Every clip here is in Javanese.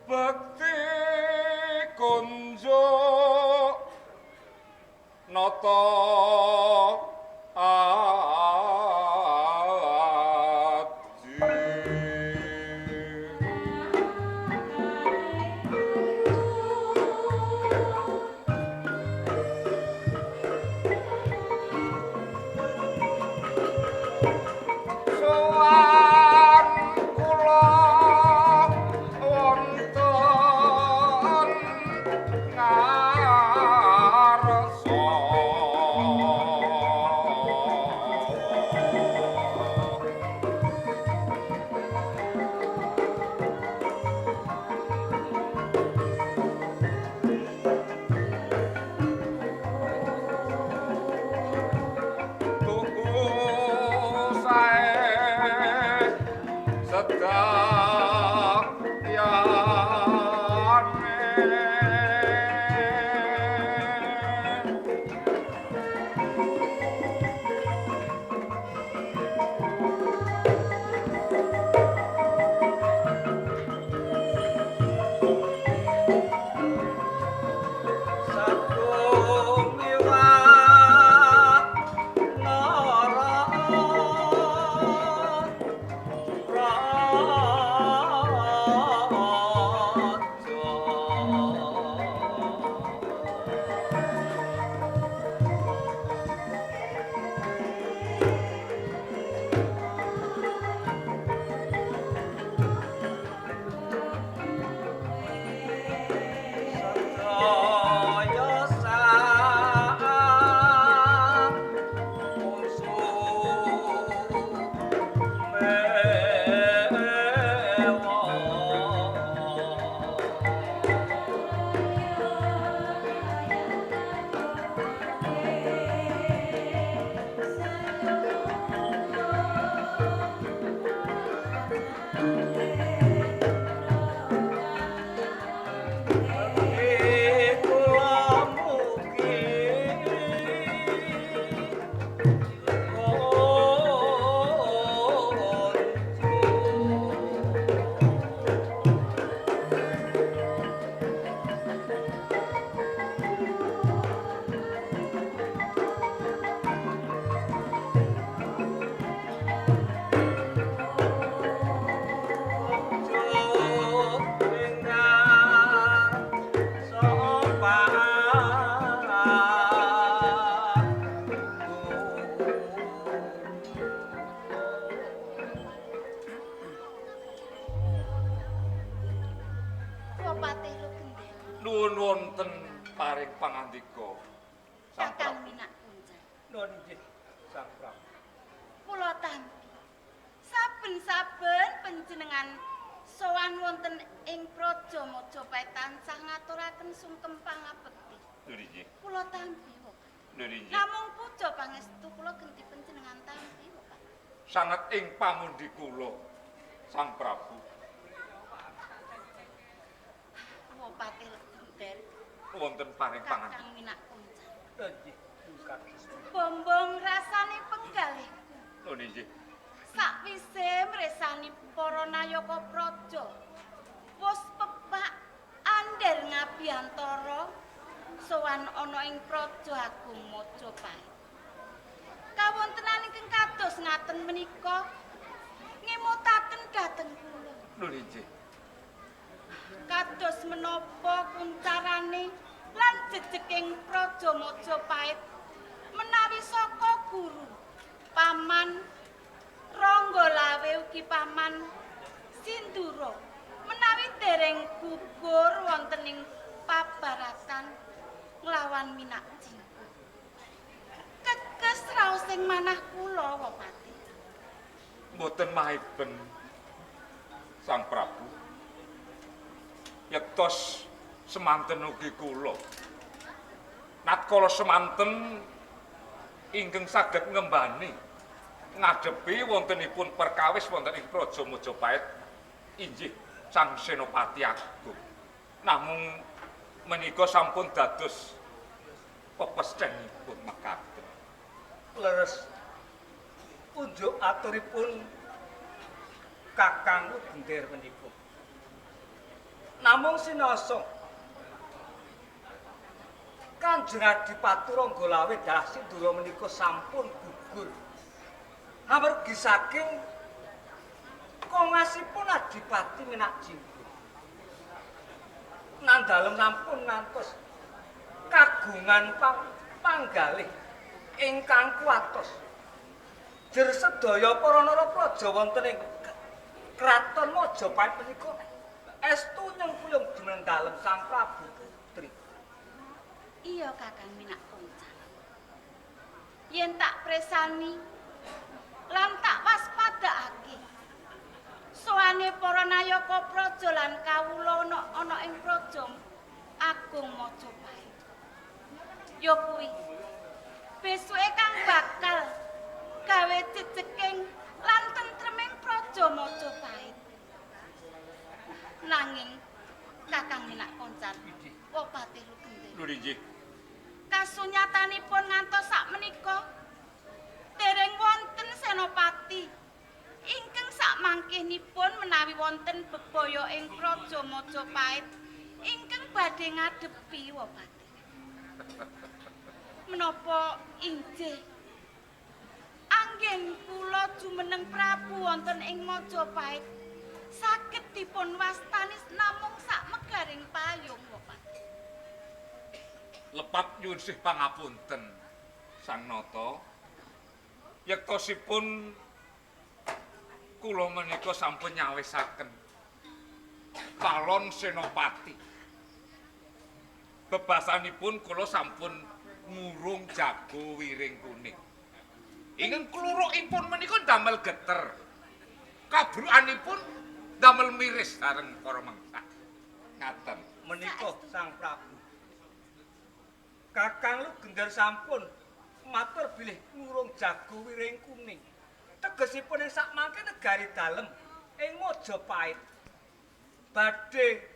Bekti kunjuk nata sowan kula wonten ngarsa tuku sae sedang nuwun wonten paring pangandika Kakang Minak Kunjang. Nuwun inggih, Sang Prabu. Kula tampi saben-saben panjenengan sowan wonten ing Praja Majapahit tansah ngaturaken sungkem pangabekti. Nuwun inggih. Kula tampi kok. Nuwun inggih. Namung puja pangestu kula genti panjenengan tampi kok. Sanget ing pamundi kula, Sang Prabu. Wopate Genter. Wonten paring pangan. Kakang Minak Kunjang. Inggih, kados. Bombong rasane penggalih. Nuwun inggih. Sakwise mresani para nayaka praja, wus pepak andher ngabiyantara sowan ana ing Praja Agung Majapahit. Kawontenan ingkang kados ngaten menika ngemutaken dhateng kula. Nuwun inggih. Kados menapa kuncarane lan jejeking Praja Majapahit menawi saka guru paman Rangga Lawe ugi paman Sindura menawi dereng gugur wonten ing pabaratan nglawan Minak Jinggo. Kekes raosing manah kula Wopati. Mboten mahiben Sang Prabu. Yektos semanten ugi kula. Natkala semanten ingkang saged ngembani ngadepi wontenipun perkawis wonten ing Praja Majapahit inggih Sang Senopati Agung. Namung menika sampun dados pepesthenipun mekaten. Leres unjuk aturipun Kakang Genter menika. Namung sinasa Kanjeng Adipati Rangga Lawe Dalah Sindura menika sampun gugur. Amargi saking kongasipun Adipati Minak Jinggo. Nandhalem sampun ngantos kagungan panggalih ingkang kuatos. Jer sedaya para narapraja wonten ing Kraton Majapahit menika estu nyengkuyung jumeneng dalem Sang Prabu Putri. Iya Kakang Minak Kunjang. Yen tak presani lan tak waspadakake soane para nayaka praja lan kawula ana ing Praja Agung Majapahit. Ya kuwi besuke kang bakal gawe jejeking lan tentreming Praja Majapahit. Nanging Kakang Minak Kunjang, Wopati Lugender. Nuwun inggih. Kasunyatanipun ngantos sakmenika dereng wonten senopati ingkang sakmangkinipun menawi wonten bebaya ing Praja Majapahit ingkang badhe ngadepi Wopati. Menapa inggih anggen kula jumeneng Prabu wonten ing Majapahit saged dipun wastani namung sak megaring payung Wopati. Lepat nyuwun sih pangapunten Sang Nata. Yektosipun kula menika sampun nyawisaken calon senopati. Bebasanipun kula sampun ngurung jago wiring kuning. Ingkang klurukipun menika damel geter. Kabrukanipun damel miris sareng para mangsa. Ngaten. Menika Sang Prabu. Kakang Lugender sampun matur bilih ngurung jago wiring kuning. Tegesipun ing sakmangke negari dalem ing Majapahit badhe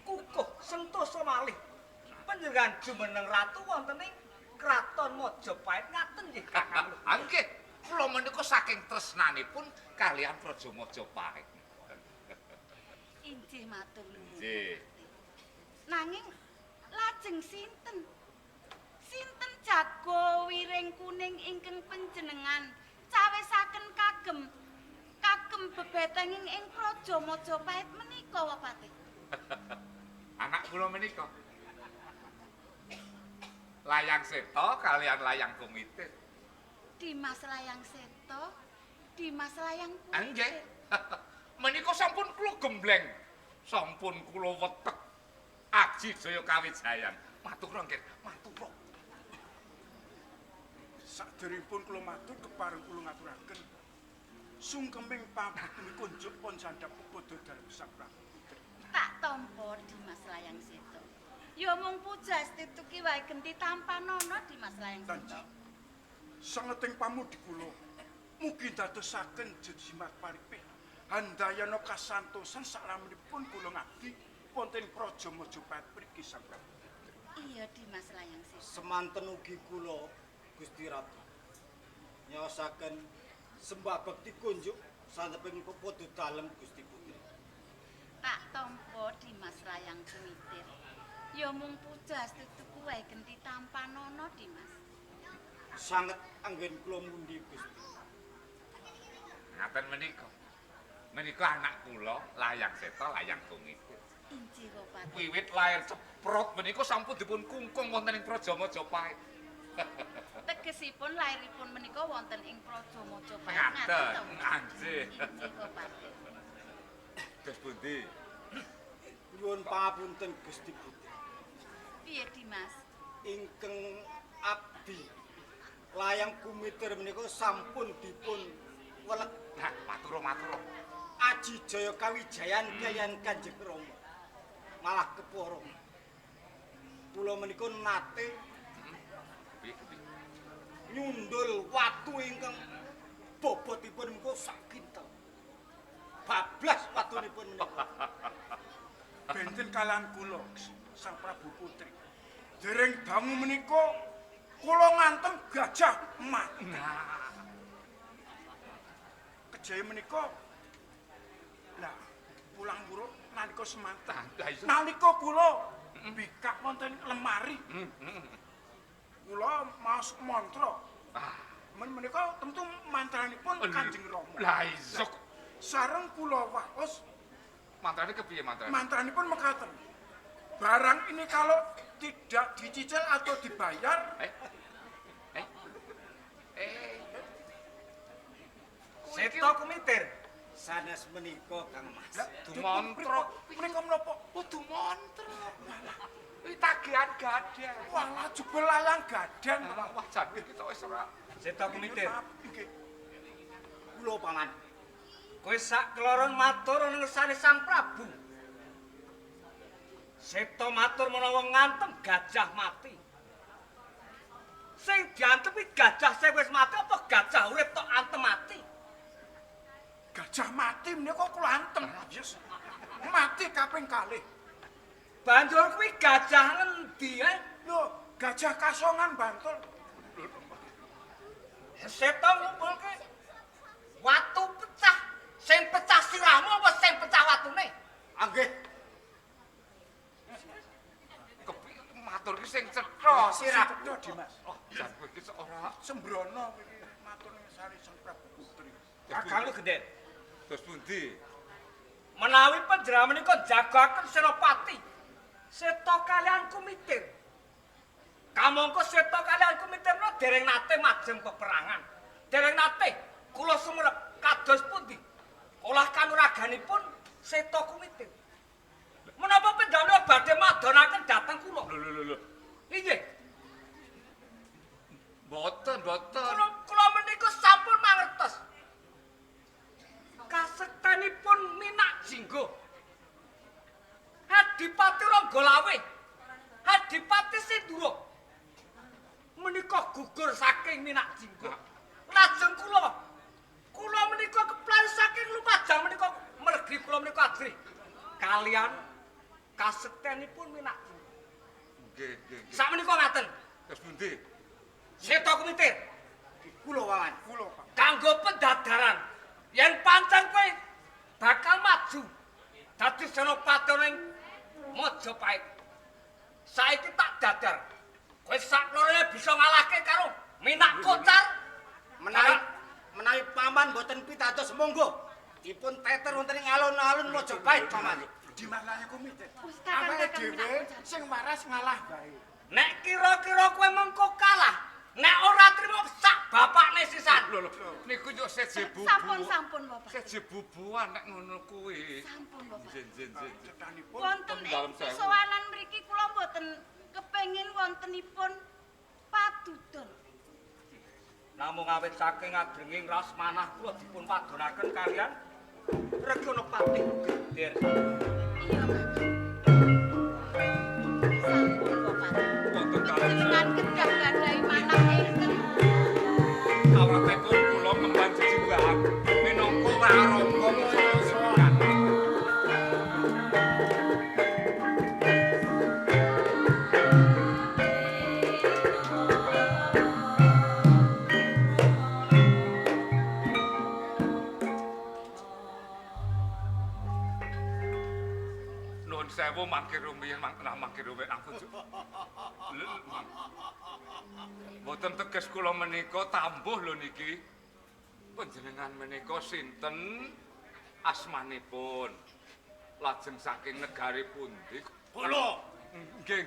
kukuh sentosa malih panjenengan jumeneng ratu wonten ing Kraton Majapahit ngaten nggih Kakang Lugender. Nggih, kula menika saking tresnanipun kalian Praja Majapahit. Inggih matur nuwun. Nggih. Nanging lajeng sinten? Sinten jago wiring kuning ingkang panjenengan cawisaken kagem bebetenging ing Praja Majapahit menika Wopati? Anak kula menika. Layang Seta kalian Layang Kumite. Dimas Layang Seta, Dimas Layang Nggih. Kumite. Menika sampun kula gembleng. Sampun kula wetek aji jaya kawijayan. Matur nggih, matur. Saderengipun kula matur kepareng kula ngaturaken sungkeming pambutung kunjuk pun sandhap padha dalem Sang Prabu. Tak tampa Dimas Layang Seta. Ya mung Pujastuti ki wae genti tampanana Dimas Layang Seta. Sangeting pamudi kula mugi dadosaken jejimat paripih handayana kasantosan salampunipun kula ngabdi wonten Praja Majapahit mriki Sang Prabu. Iya Dimas Layang Seta. Semanten ugi kula Gusti Ratu nyaosaken sembah bekti kunjuk saneping pepodo dalem Gusti Putri. Tak tampa Dimas Layang Kumitir. Ya mung Pujastuti wae genti tampanana Dimas. Sanget anggen kula mundi Gusti. Ngaten menika. Menika anak kula Layang Seta Layang Kumitir. Injih Bupati. Wiwit lair ceprot menika sampun dipun kungkung wonten ing Praja Majapahit. Tegesipun lairipun menika wonten ing Praja Majapahit. Ngaten, anjih. Injih Bupati. Dos pundi? Nyuwun pangapunten Gusti Putri. Piye Dimas? Ingkang abdi Layang Kumitir menika sampun dipun weleg Nah, matur. Aji Jaya Kawijayan kaliyan Kanjeng Rama. Malah keporo. Kula menika nate Piye? nyundul watu ingkang bobotipun menika sak kintal. Bablas watunipun menika. Benten kalian kula Sang Prabu Putri. Dereng dangu menika kula ngantem gajah mati. Nah, Kejaya menika lah pulang buruk nalika semanten. Lah, iya. Nalika kula bikak wonten lemari. Kula maos mantra. Menika tentu mantranipun Kanjeng Rama. Lah iya. Sareng kula waos Mantrane kepiye mantrane? mantranipun mekaten. Barang ini kalau tidak dicicil atau dibayar, Seta Kumitir. Sanes menika Kang Mas. Dumantra. menika menapa? Oh, dumantra. Iki tagihan gadang. Walah jebul layang gadan. Wah, jan kita wis ora. Seta Kumitir. Nggih. Kula paman. Kowe sak keloron matur ngersane Sang Prabu. Seta matur menawa ngantem gajah mati. Sing diantepi gajah sing wis mati apa gajah urip tok antem mati? Gajah mati menika kula antem. Yes. Mati kaping kalih. Banjur kuwi gajah ngendi Lho, gajah Kasongan Bantul. Seta ngumpulke watu pecah. Sing pecah sirahmu apa sing pecah watune? Anggih, Kepiye matur ki sing cetha. sirah. Cetha Dimas. Oh, jan kowe iki ora Sembrono iki matur ngesari Sang Prabu Putri. Kakangku geden. terus pundi? Menawi panjenengan menika jagaken Senopati, Seta kalian Kumitir. Kamangka Seta kalian Kumitir menika dereng nate majeng peperangan. Dereng nate kula sumerep kados pundi? Olah kanuraganipun Seta Kumitir. Menapa panjenengan badhe madonaken dhateng kula? Lho. Inggih, Boten. kula menika sampun mangertos. Kasektanipun Minak Jinggo. Adipati Ranggalawe. Adipati Sindura. Menika gugur saking Minak Jinggo. Lajeng kula menika keplan saking Lumajang menika mergi kula menika ajrih kalian kasektanipun Minak Jinggo. Nggih. Sakmenika ngaten. Terus pundi? Seta Kumitir Kula wawan. Kula Pak. kanggo pendadaran yen pancen kowe bakal maju dadi senopati ning Majapahit. Saiki tak dadar. Kowe saklorone bisa ngalahke karo Minak Kocar. Menawi paman boten pitados monggo dipun teter wonten ing alun-alun Majapahit paman. Dimas Layang Kumitir. Wis kakang Awake kakang dhewe sing waras ngalah bae. Nek kira-kira kowe mengko kalah, nek ora trimo sak bapakne sisan. Lho. Niku yo seje bubu. Sampun Bapak. Seje bubuan nek ngono kuwi. Sampun Bapak. Jen. Cetanipun Wonten Dalam ing sewu. sowanan mriki kula mboten kepengin wontenipun padudon. Namung awit saking adrenging ras manah kula dipun padonaken kalian Regonopati Geder. Iya, sampun Bapak. Wonten kalih Jenengan kedah gadahi manah ingkang Awakipun kula kemban jejimbahan minangka warangka musuh-musuhan. Nuwun sewu mangke rumiyin mangke rumiyin ampun. Mboten teges kula menika tambuh lho niki. Panjenengan menika sinten asmanipun? Lajeng saking negari pundi? Kula Nggih.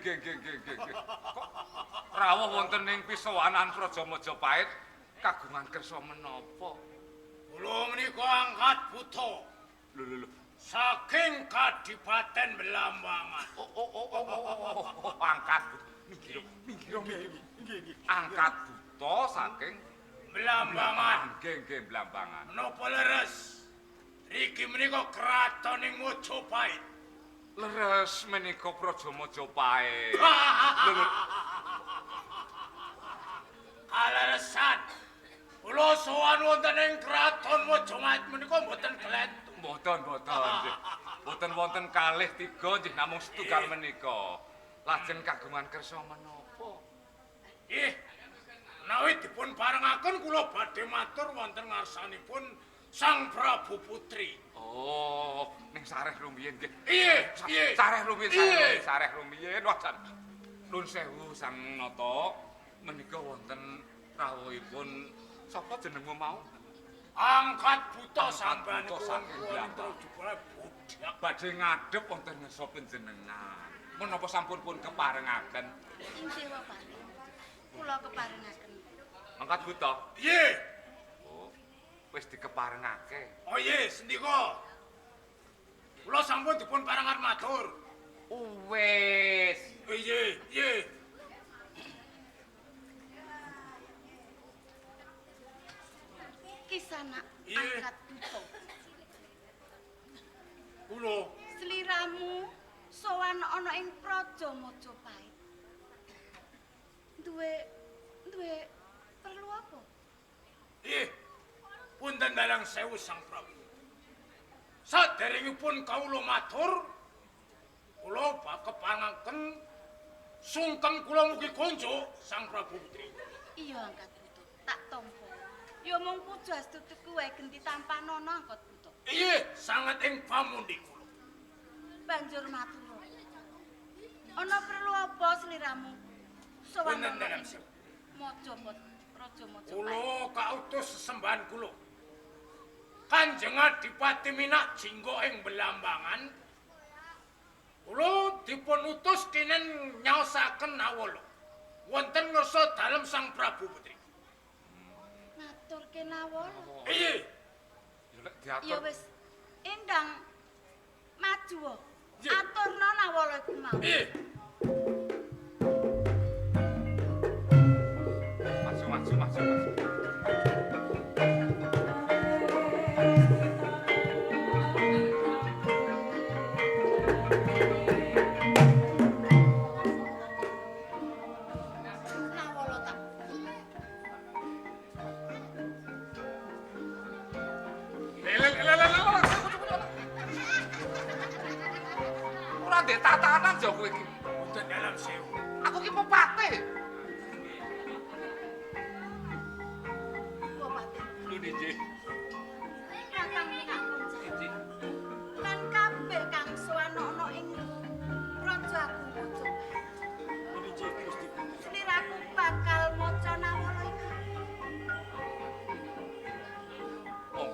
Kok rawuh wonten ing pisowanan Praja Majapahit kagungan kersa menapa? kula menika angkat buta Lho. saking Kadipaten Belambangan. Oh, angkat. Minggir. Angkat buta saking Belambangan. Nggih, Blambangan. Menapa leres? Riki menika kratoning Majapahit. Leres menika Praja Majapahit. Kaleresan. Kula sowan wonten ing kraton Majapahit menika mboten gletung. Mboten. Mboten wonten kalih tiga nggih namung setunggal menika. Lajeng kagungan kersa menapa? Menawi dipun parengaken kula badhe matur wonten ngarsanipun Sang Prabu Putri. Oh, ning sareh rumiyin nggih. Iye. Sareh rumiyin wajan. Nuwun sewu Sang Nata, menika wonten rawuhipun sapa jenengmu mau? Angkat buta sampeyan Buta saking Blambang. Badhe ngadhep wonten ngarsa panjenengan. Menapa sampun pun keparengaken? inggih Bapak. Kula keparengaken. Angkat buta. Iye. Oh, wis dikeparengake. Oh iya, sendika. Kula sampun dipun parengaken matur. Wis. Iye. Kisana Iya. angkat buta. Kula Sliramu sowan ana ing Praja Majapahit. Duwe perlu apa? punten dalang sewu Sang Prabu. Saderengipun kawula matur, kula kepangaken sungkem kula mugi konjo Sang Prabu Putri. Iya angkat buta, tak tampa. Ya mung pujastutuku wae genti tanpa nono angkat buta. Iya, sangat ing pamundi kula. Banjur matur. Ana perlu apa sliramu? Sowan Punten ana dalang ing sewu. Majapahit, Praja Majapahit. Kula kautus sesembahan kula. Kanjeng Adipati Minak Jinggo ing Belambangan. Kula dipun utus kinen nyaosaken awala wonten ngarsa dalem Sang Prabu Putri. Ngaturke nawala. Iya. Ya wis, endang maju. Iya. Aturna nawala iku mau. Iya. Maju. Nawala tak. Ora ndek tatanan jo kowe iki. Wonten dalam sewu. Aku ki pepate. Bupati. Lho niki. Kakang Minak Kunjaya. Lan kabeh kang sowan-ana ing Praja Agung Majapahit. Sliraku bakal maca nawala iku. Oh.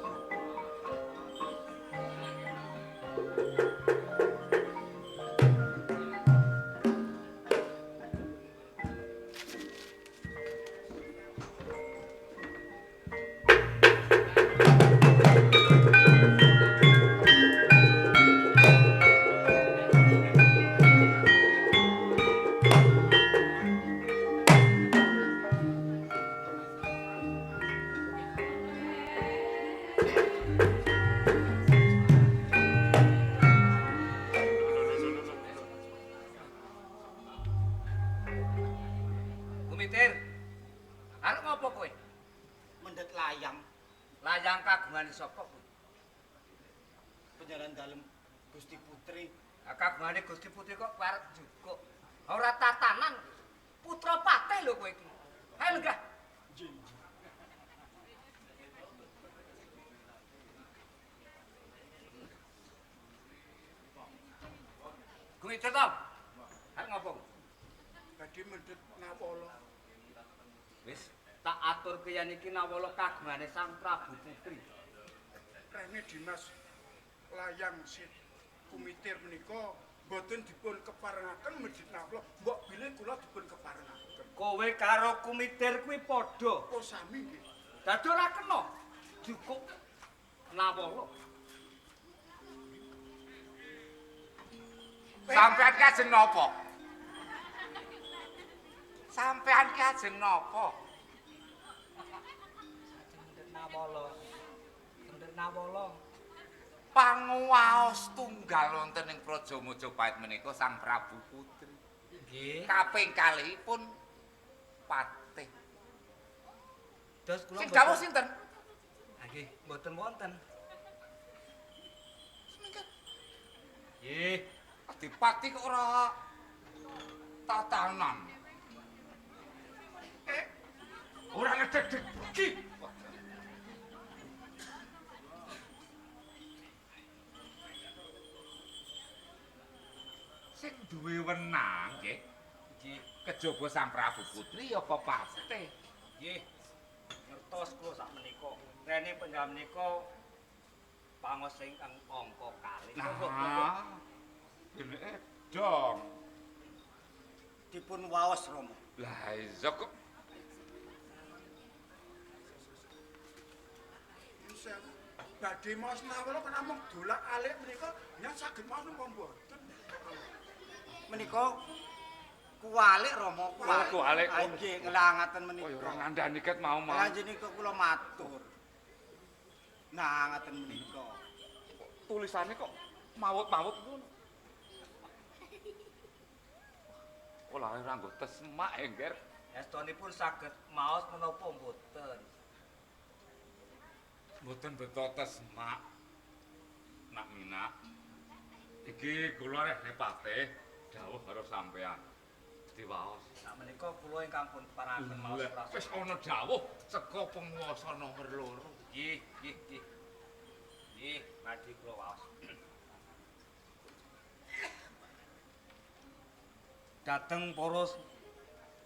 Kumitir. Arep ngopo kowe? Mendhet layang Layang kagungane sapa kowe? penjaran dalem Gusti Putri. Kagungane Gusti Putri kok arep jukuk. Ora tatanan. Putra patih lho kowe iki. Ayo lenggah. Kumitir to. Arep ngopo? Badhe mendhet Nawala. Wis tak aturke yen iki Nawala kagungane Sang Prabu Putri. Rene Dimas layang sit kumitir menika boten dipun keparengaken medhit Nawala. Mbok bilih kula dipun keparengaken. Kowe karo Kumitir kuwi padha. Oh sami nggih. Dadi ora kena jukuk Nawala. Sampean ki ajeng napa? Sampean ki ajeng napa? Mendhet Nawala. Panguwaos tunggal wonten ing Praja Majapahit menika Sang Prabu Putri. Nggih. Kaping kalihipun patih. Dos kula Sing dawuh sinten? Nggih, mboten wonten. Nggih, Adipati kok ora tatanan. Ora ngedeg-degi. Sing duwe wenang nggih. nggih, Kejaba Sang Prabu Putri apa patih? nggih. Ngertos kula sak menika. Rene penjam menika pangos ingkang angka kalih. Nah. Jenenge dong. Dipun waos Rama. Lah iya kok Sewu. Badhe maos Nawala kok namung dolak-alik menika yen saged maos napa mboten? Menika kuwalik Rama, kuwalik. kuwalik. Ah, nggih, ngelangaken koyo menika. ora ngandani ket mau. Panjenengan kula matur. Nah, ngaten menika. Tulisane kok mawut-mawut ngono. Olah ora nggo tesmak engger. Estunipun saged maos menapa mboten? Mboten beto tesmak. Nak Mina. Iki kula rek nepate dawuh karo sampean. Diwaos. Nah menika kula ingkang pun paraken maos prasasti. Wis ana dawuh saka penguwasa nomor 2. Nggih, nggih, nggih. Nggih, badhe kula waos. Dateng para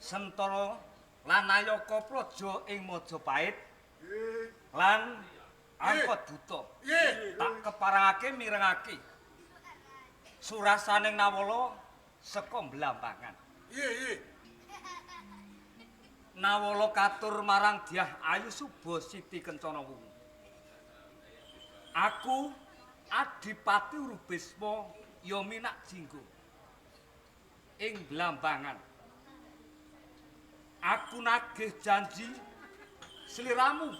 Sentara lan Nayaka Praja ing Majapahit Nggih. lan Angkadutta. Nggih. Tak keparengake mirengake surasaning Nawala saka Blambangan. Nggih, nggih. Nawala katur marang Dyah Ayu Suba Siti Kencana Wungu. Aku Adipati Urubisma ya minak jinggo ing Blambangan. Aku nagih janji sliramu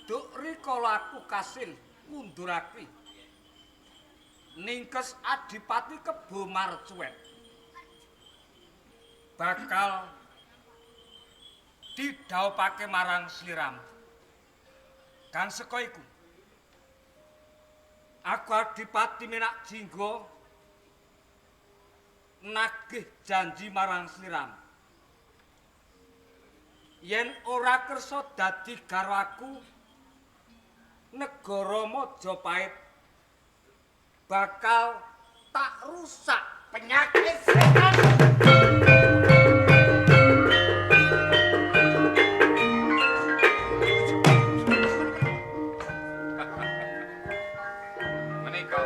duk rikala aku kasil ngundurake ningkes Adipati Kebo Marcuet bakal didhawuhake marang sliramu. Kang seka iku aku Adipati Minak Jingga nagih janji marang sliramu. Yen ora kersa dadi garwaku, negara Majapahit bakal tak rusak penyakit setan. Menika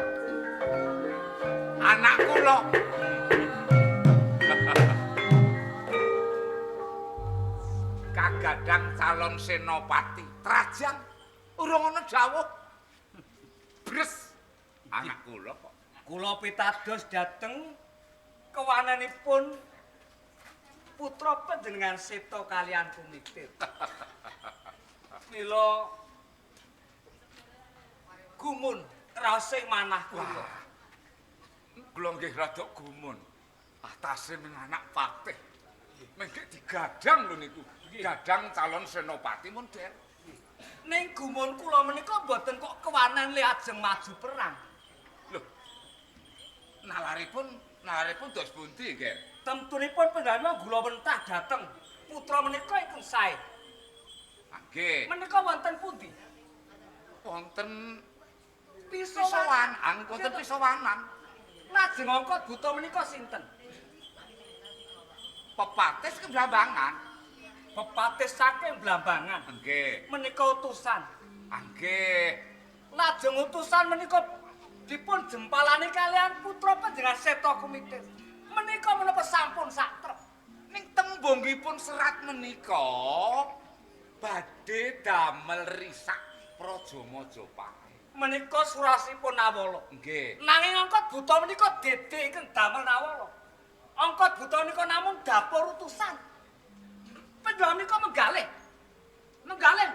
anak kula. Kagadang calon senopati Trajang urung ana dawuh. Bres anak kula kok. Kula pitados dhateng kewananipun putra panjenengan Seta kaliyan Kumitir. Mila gumun raosing manah kula. Kula nggih rada gumun. Atase ning anak patih. Mengke digadang lho niku. Gadang calon senopati model. Ning gumun kula menika mboten kok kewanen le ajeng maju perang. Lho. Nalaripun dos pundi, nggih? Temtunipun pendhawa gula wentah dateng putra menika ingkang sae. Nggih. Menika wonten pundi? Wonten Pisowan. wonten pisowanan. Lajeng angkot buta menika sinten? Pepatis ke Blambangan. Pepatis saking Blambangan. Nggih. Menika utusan. Nggih. Lajeng utusan menika dipun jempalani kalian putra panjenengan Seta Kumitir. Menika menapa sampun satrep. Ning tembungipun serat menika badhe damel risak Praja Majapahit. Menika surasipun Nawala. Nggih. Nanging angkot buta menika dede ingkang damel Nawala. Angkot buta menika namung dapur utusan. Pendhawa menika menggalih. Menggalih.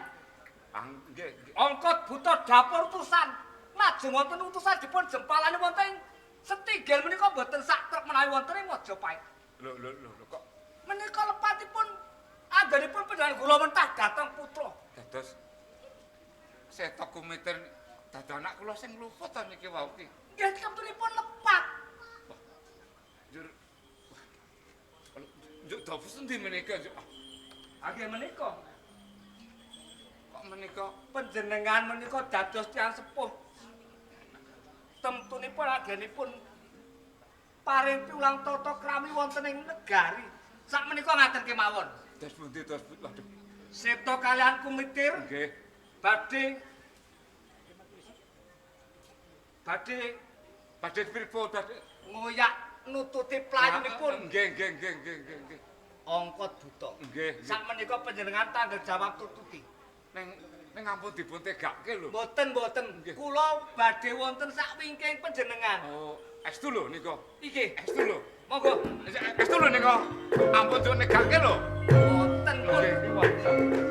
Nggih. Angkot buta dapur utusan. Lajeng wonten utusan dipun jempalani wonten setigel menika mboten satrep menawi wonten ing Majapahit. Lho kok Menika lepatipun anggenipun pendhawa kula mentah dhateng putra. dados Seta Kumitir dados anak kula sing luput ta niki wau ki. Nggih temtunipun lepat. Jur Juk dados endi menika Juk? Nggih menika Kok menika panjenengan menika dados tiyang sepuh. Temtunipun anggenipun paring piulang tata krami wonten ing negari. Sak menika ngaten kemawon. dos pundi waduh. Seta kalian Kumitir Nggih. Badhe pripun badhe ngoyak nututi playunipun Nggih. angkot buta. Nggih. Sak menika panjenengan tanggung jawab tututi. Ning ampun dipun tegake lho. Mboten. Nggih. Kula badhe wonten sak wingking panjenengan. Oh, estu lho nika. Iki, Estu lho. monggo. Estu lho nika. Ampun juk negake lho. Mboten pun. Nggih.